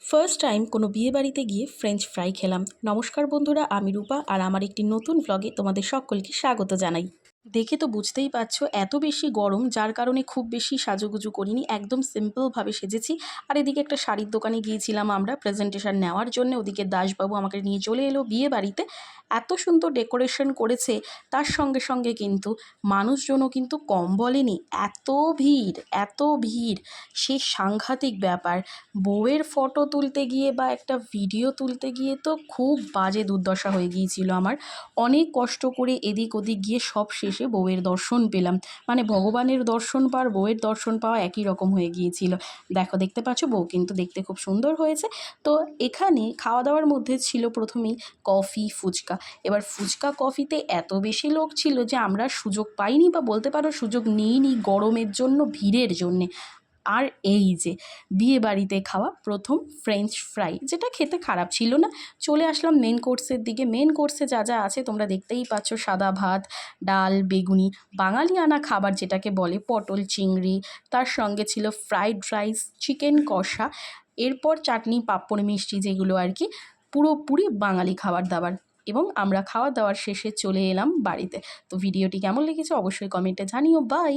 First time কোনো বিয়েবাড়িতে গিয়ে ফ্রেঞ্চ ফ্রাই খেলাম। নমস্কার বন্ধুরা, আমি রূপা আর আমার একটি নতুন ভ্লগে তোমাদের সকলকে স্বাগত জানাই। দেখে তো বুঝতেই পারছো এত বেশি গরম, যার কারণে খুব বেশি সাজুগুজু করিনি, একদম সিম্পলভাবে সেজেছি। আর এদিকে একটা শাড়ির দোকানে গিয়েছিলাম আমরা প্রেজেন্টেশন নেওয়ার জন্য। ওদিকে দাসবাবু আমাকে নিয়ে চলে এলো বিয়ে বাড়িতে। এত সুন্দর ডেকোরেশন করেছে, তার সঙ্গে সঙ্গে কিন্তু মানুষজনও কিন্তু কম বলেনি। এত ভিড়, এত ভিড়, সে সাংঘাতিক ব্যাপার। বউয়ের ফটো তুলতে গিয়ে বা একটা ভিডিও তুলতে গিয়ে তো খুব বাজে দুর্দশা হয়ে গিয়েছিল আমার। অনেক কষ্ট করে এদিক ওদিক গিয়ে সব শেষে বউয়ের দর্শন পেলাম। মানে ভগবানের দর্শন পাওয়ার বউয়ের দর্শন পাওয়া একই রকম হয়ে গিয়েছিল। দেখতে পাচ্ছ, বউ কিন্তু দেখতে খুব সুন্দর হয়েছে। তো এখানে খাওয়া দাওয়ার মধ্যে ছিল প্রথমেই কফি, ফুচকা। এবার ফুচকা কফিতে এত বেশি লোক ছিল যে আমরা সুযোগ পাইনি, বা বলতে পারো সুযোগ নিইনি, গরমের জন্য, ভিড়ের জন্যে। আর এই যে বিয়ে বাড়িতে খাওয়া প্রথম ফ্রেঞ্চ ফ্রাই, যেটা খেতে খারাপ ছিল না। চলে আসলাম মেন কোর্সের দিকে। মেন কোর্সে যা যা আছে তোমরা দেখতেই পাচ্ছ। সাদা ভাত, ডাল, বেগুনি, বাঙালিয়ানা খাবার যেটাকে বলে, পটল চিংড়ি, তার সঙ্গে ছিল ফ্রাইড রাইস, চিকেন কষা, এরপর চাটনি, পাঁপড়, মিষ্টি, যেগুলো আর কি পুরোপুরি বাঙালি খাবার দাবার। এবং আমরা খাওয়া দাওয়ার শেষে চলে এলাম বাড়িতে। তো ভিডিওটি কেমন লেগেছে অবশ্যই কমেন্টে জানিও। বাই।